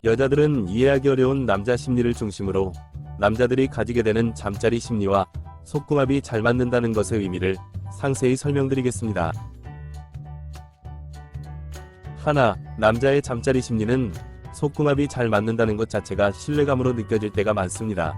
여자들은 이해하기 어려운 남자 심리를 중심으로 남자들이 가지게 되는 잠자리 심리와 속궁합이 잘 맞는다는 것의 의미를 상세히 설명드리겠습니다. 하나, 남자의 잠자리 심리는 속궁합이 잘 맞는다는 것 자체가 신뢰감으로 느껴질 때가 많습니다.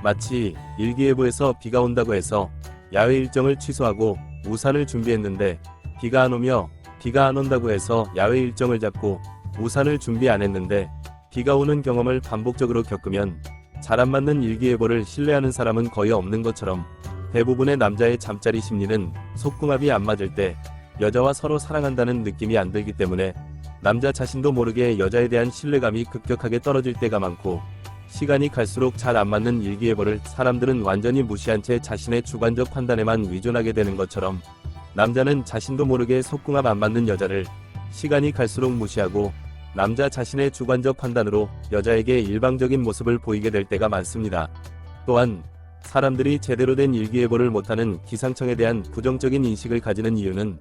마치 일기예보에서 비가 온다고 해서 야외 일정을 취소하고 우산을 준비했는데 비가 안 오며 비가 안 온다고 해서 야외 일정을 잡고 우산을 준비 안 했는데 비가 오는 경험을 반복적으로 겪으면 잘 안 맞는 일기예보를 신뢰하는 사람은 거의 없는 것처럼 대부분의 남자의 잠자리 심리는 속궁합이 안 맞을 때 여자와 서로 사랑한다는 느낌이 안 들기 때문에 남자 자신도 모르게 여자에 대한 신뢰감이 급격하게 떨어질 때가 많고, 시간이 갈수록 잘 안 맞는 일기예보를 사람들은 완전히 무시한 채 자신의 주관적 판단에만 의존하게 되는 것처럼 남자는 자신도 모르게 속궁합 안 맞는 여자를 시간이 갈수록 무시하고 남자 자신의 주관적 판단으로 여자에게 일방적인 모습을 보이게 될 때가 많습니다. 또한 사람들이 제대로 된 일기예보를 못하는 기상청에 대한 부정적인 인식을 가지는 이유는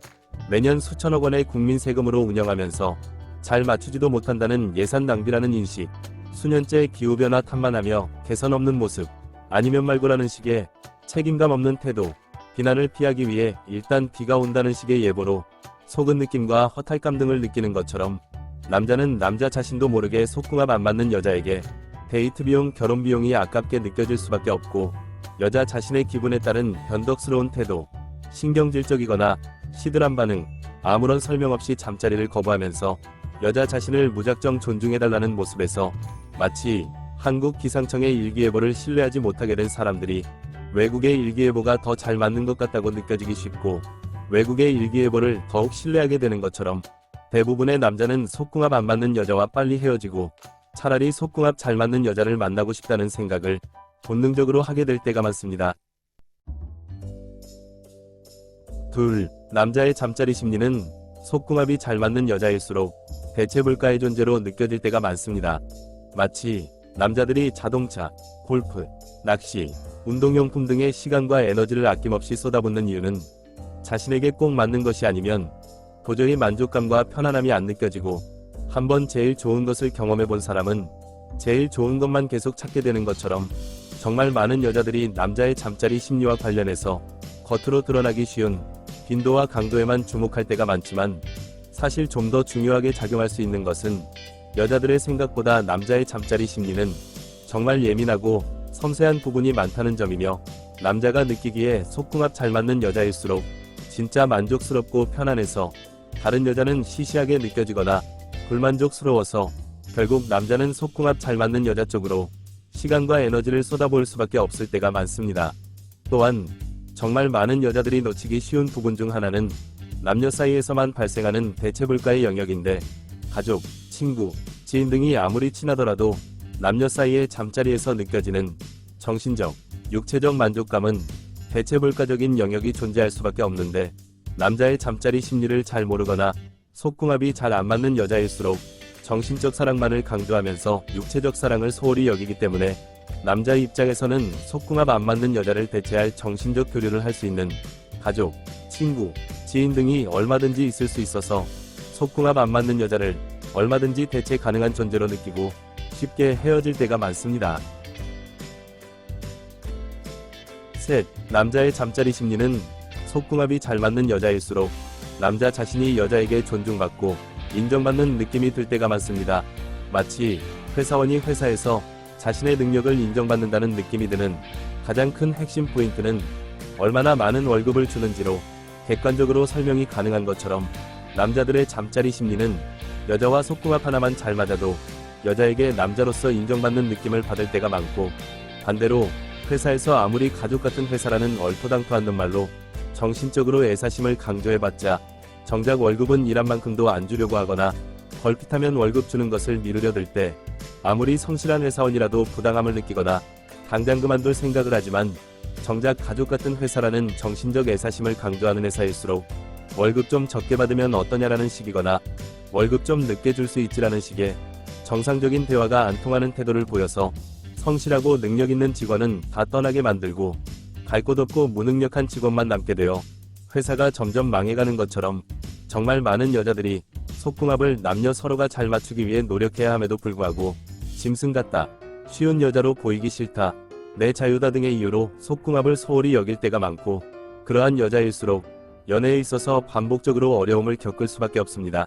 매년 수천억 원의 국민 세금으로 운영하면서 잘 맞추지도 못한다는 예산 낭비라는 인식, 수년째 기후변화 탓만하며 개선 없는 모습, 아니면 말고라는 식의 책임감 없는 태도, 비난을 피하기 위해 일단 비가 온다는 식의 예보로 속은 느낌과 허탈감 등을 느끼는 것처럼 남자는 남자 자신도 모르게 속궁합 안 맞는 여자에게 데이트 비용, 결혼 비용이 아깝게 느껴질 수밖에 없고, 여자 자신의 기분에 따른 변덕스러운 태도, 신경질적이거나 시들한 반응, 아무런 설명 없이 잠자리를 거부하면서 여자 자신을 무작정 존중해달라는 모습에서 마치 한국 기상청의 일기예보를 신뢰하지 못하게 된 사람들이 외국의 일기예보가 더 잘 맞는 것 같다고 느껴지기 쉽고, 외국의 일기예보를 더욱 신뢰하게 되는 것처럼 대부분의 남자는 속궁합 안 맞는 여자와 빨리 헤어지고 차라리 속궁합 잘 맞는 여자를 만나고 싶다는 생각을 본능적으로 하게 될 때가 많습니다. 둘, 남자의 잠자리 심리는 속궁합이 잘 맞는 여자일수록 대체불가의 존재로 느껴질 때가 많습니다. 마치 남자들이 자동차, 골프, 낚시, 운동용품 등의 시간과 에너지를 아낌없이 쏟아붓는 이유는 자신에게 꼭 맞는 것이 아니면 도저히 만족감과 편안함이 안 느껴지고, 한번 제일 좋은 것을 경험해 본 사람은 제일 좋은 것만 계속 찾게 되는 것처럼 정말 많은 여자들이 남자의 잠자리 심리와 관련해서 겉으로 드러나기 쉬운 빈도와 강도에만 주목할 때가 많지만, 사실 좀 더 중요하게 작용할 수 있는 것은 여자들의 생각보다 남자의 잠자리 심리는 정말 예민하고 섬세한 부분이 많다는 점이며, 남자가 느끼기에 속궁합 잘 맞는 여자일수록 진짜 만족스럽고 편안해서 다른 여자는 시시하게 느껴지거나 불만족스러워서 결국 남자는 속궁합 잘 맞는 여자 쪽으로 시간과 에너지를 쏟아부을 수밖에 없을 때가 많습니다. 또한 정말 많은 여자들이 놓치기 쉬운 부분 중 하나는 남녀 사이에서만 발생하는 대체불가의 영역인데, 가족, 친구, 지인 등이 아무리 친하더라도 남녀 사이의 잠자리에서 느껴지는 정신적, 육체적 만족감은 대체불가적인 영역이 존재할 수밖에 없는데, 남자의 잠자리 심리를 잘 모르거나 속궁합이 잘 안 맞는 여자일수록 정신적 사랑만을 강조하면서 육체적 사랑을 소홀히 여기기 때문에 남자의 입장에서는 속궁합 안 맞는 여자를 대체할 정신적 교류를 할 수 있는 가족, 친구, 지인 등이 얼마든지 있을 수 있어서 속궁합 안 맞는 여자를 얼마든지 대체 가능한 존재로 느끼고 쉽게 헤어질 때가 많습니다. 셋, 남자의 잠자리 심리는 속궁합이 잘 맞는 여자일수록 남자 자신이 여자에게 존중받고 인정받는 느낌이 들 때가 많습니다. 마치 회사원이 회사에서 자신의 능력을 인정받는다는 느낌이 드는 가장 큰 핵심 포인트는 얼마나 많은 월급을 주는지로 객관적으로 설명이 가능한 것처럼, 남자들의 잠자리 심리는 여자와 속궁합 하나만 잘 맞아도 여자에게 남자로서 인정받는 느낌을 받을 때가 많고, 반대로 회사에서 아무리 가족 같은 회사라는 얼토당토하는 말로 정신적으로 애사심을 강조해봤자 정작 월급은 일한 만큼도 안 주려고 하거나 걸핏하면 월급 주는 것을 미루려 들 때 아무리 성실한 회사원이라도 부당함을 느끼거나 당장 그만둘 생각을 하지만, 정작 가족 같은 회사라는 정신적 애사심을 강조하는 회사일수록 월급 좀 적게 받으면 어떠냐라는 식이거나 월급 좀 늦게 줄 수 있지라는 식의 정상적인 대화가 안 통하는 태도를 보여서 성실하고 능력 있는 직원은 다 떠나게 만들고 갈 곳 없고 무능력한 직원만 남게 되어 회사가 점점 망해가는 것처럼, 정말 많은 여자들이 속궁합을 남녀 서로가 잘 맞추기 위해 노력해야 함에도 불구하고 짐승 같다, 쉬운 여자로 보이기 싫다, 내 자유다 등의 이유로 속궁합을 소홀히 여길 때가 많고, 그러한 여자일수록 연애에 있어서 반복적으로 어려움을 겪을 수밖에 없습니다.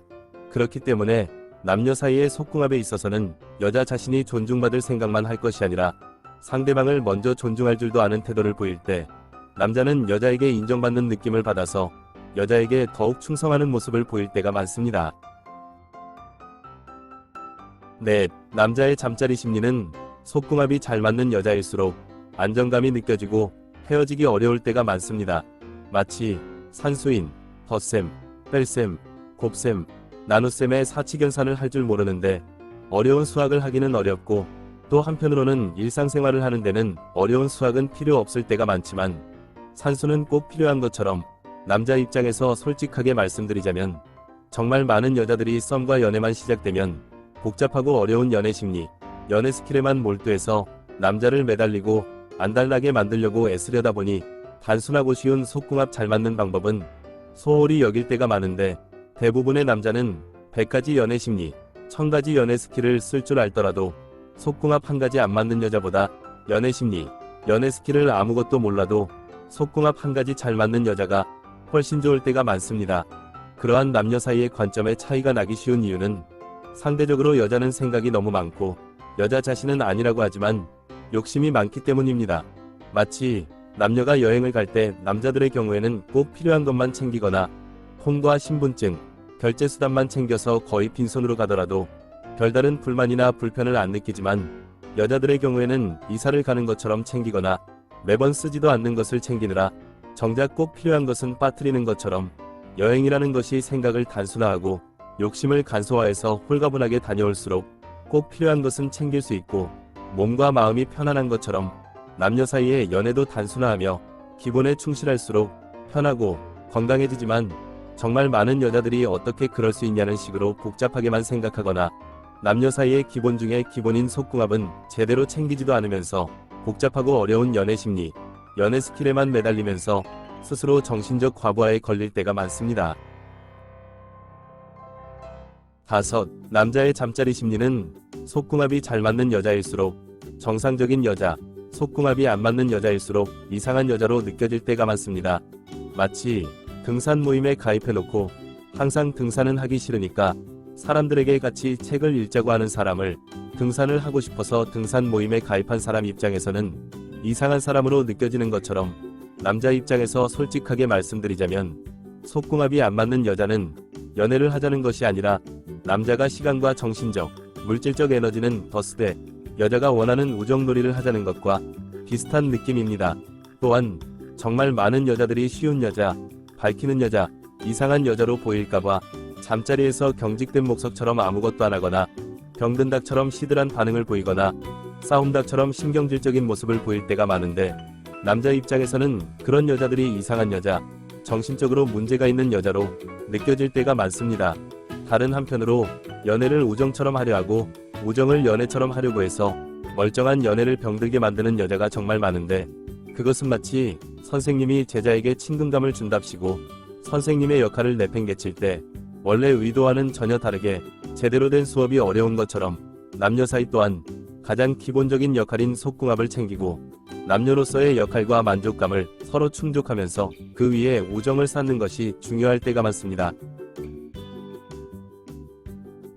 그렇기 때문에 남녀 사이의 속궁합에 있어서는 여자 자신이 존중받을 생각만 할 것이 아니라 상대방을 먼저 존중할 줄도 아는 태도를 보일 때 남자는 여자에게 인정받는 느낌을 받아서 여자에게 더욱 충성하는 모습을 보일 때가 많습니다. 네, 남자의 잠자리 심리는 속궁합이 잘 맞는 여자일수록 안정감이 느껴지고 헤어지기 어려울 때가 많습니다. 마치 산수인, 덧셈, 뺄셈, 곱셈, 나눗셈의 사치견산을 할 줄 모르는데 어려운 수학을 하기는 어렵고, 또 한편으로는 일상생활을 하는 데는 어려운 수학은 필요 없을 때가 많지만 산수는 꼭 필요한 것처럼, 남자 입장에서 솔직하게 말씀드리자면 정말 많은 여자들이 썸과 연애만 시작되면 복잡하고 어려운 연애 심리, 연애 스킬에만 몰두해서 남자를 매달리고 안달나게 만들려고 애쓰려다 보니 단순하고 쉬운 속궁합 잘 맞는 방법은 소홀히 여길 때가 많은데, 대부분의 남자는 100가지 연애 심리, 1000가지 연애 스킬을 쓸 줄 알더라도 속궁합 한 가지 안 맞는 여자보다 연애 심리, 연애 스킬을 아무것도 몰라도 속궁합 한 가지 잘 맞는 여자가 훨씬 좋을 때가 많습니다. 그러한 남녀 사이의 관점의 차이가 나기 쉬운 이유는 상대적으로 여자는 생각이 너무 많고 여자 자신은 아니라고 하지만 욕심이 많기 때문입니다. 마치 남녀가 여행을 갈 때 남자들의 경우에는 꼭 필요한 것만 챙기거나 폰과 신분증, 결제수단만 챙겨서 거의 빈손으로 가더라도 별다른 불만이나 불편을 안 느끼지만, 여자들의 경우에는 이사를 가는 것처럼 챙기거나 매번 쓰지도 않는 것을 챙기느라 정작 꼭 필요한 것은 빠뜨리는 것처럼 여행이라는 것이 생각을 단순화하고 욕심을 간소화해서 홀가분하게 다녀올수록 꼭 필요한 것은 챙길 수 있고 몸과 마음이 편안한 것처럼, 남녀 사이의 연애도 단순화하며 기본에 충실할수록 편하고 건강해지지만, 정말 많은 여자들이 어떻게 그럴 수 있냐는 식으로 복잡하게만 생각하거나 남녀 사이의 기본 중에 기본인 속궁합은 제대로 챙기지도 않으면서 복잡하고 어려운 연애 심리, 연애 스킬에만 매달리면서 스스로 정신적 과부하에 걸릴 때가 많습니다. 5. 남자의 잠자리 심리는 속궁합이 잘 맞는 여자일수록 정상적인 여자, 속궁합이 안 맞는 여자일수록 이상한 여자로 느껴질 때가 많습니다. 마치 등산 모임에 가입해놓고 항상 등산은 하기 싫으니까 사람들에게 같이 책을 읽자고 하는 사람을 등산을 하고 싶어서 등산 모임에 가입한 사람 입장에서는 이상한 사람으로 느껴지는 것처럼, 남자 입장에서 솔직하게 말씀드리자면 속궁합이 안 맞는 여자는 연애를 하자는 것이 아니라 남자가 시간과 정신적, 물질적 에너지는 더 쓰되 여자가 원하는 우정놀이를 하자는 것과 비슷한 느낌입니다. 또한 정말 많은 여자들이 쉬운 여자, 밝히는 여자, 이상한 여자로 보일까봐 잠자리에서 경직된 목석처럼 아무것도 안 하거나 병든 닭처럼 시들한 반응을 보이거나 싸움 닭처럼 신경질적인 모습을 보일 때가 많은데, 남자 입장에서는 그런 여자들이 이상한 여자, 정신적으로 문제가 있는 여자로 느껴질 때가 많습니다. 다른 한편으로 연애를 우정처럼 하려 하고 우정을 연애처럼 하려고 해서 멀쩡한 연애를 병들게 만드는 여자가 정말 많은데, 그것은 마치 선생님이 제자에게 친근감을 준답시고 선생님의 역할을 내팽개칠 때 원래 의도와는 전혀 다르게 제대로 된 수업이 어려운 것처럼, 남녀 사이 또한 가장 기본적인 역할인 속궁합을 챙기고 남녀로서의 역할과 만족감을 서로 충족하면서 그 위에 우정을 쌓는 것이 중요할 때가 많습니다.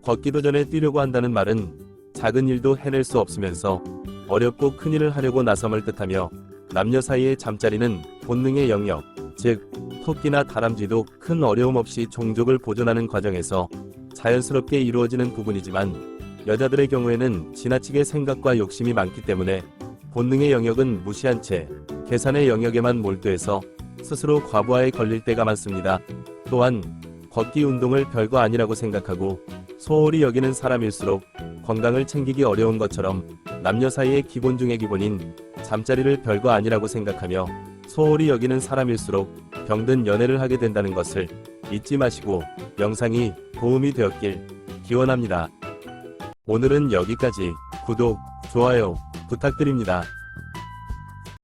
걷기도 전에 뛰려고 한다는 말은 작은 일도 해낼 수 없으면서 어렵고 큰 일을 하려고 나섬을 뜻하며, 남녀 사이의 잠자리는 본능의 영역, 즉 토끼나 다람쥐도 큰 어려움 없이 종족을 보존하는 과정에서 자연스럽게 이루어지는 부분이지만, 여자들의 경우에는 지나치게 생각과 욕심이 많기 때문에 본능의 영역은 무시한 채 계산의 영역에만 몰두해서 스스로 과부하에 걸릴 때가 많습니다. 또한 걷기 운동을 별거 아니라고 생각하고 소홀히 여기는 사람일수록 건강을 챙기기 어려운 것처럼, 남녀 사이의 기본 중의 기본인 잠자리를 별거 아니라고 생각하며 소홀히 여기는 사람일수록 병든 연애를 하게 된다는 것을 잊지 마시고 영상이 도움이 되었길 기원합니다. 오늘은 여기까지. 구독, 좋아요 부탁드립니다.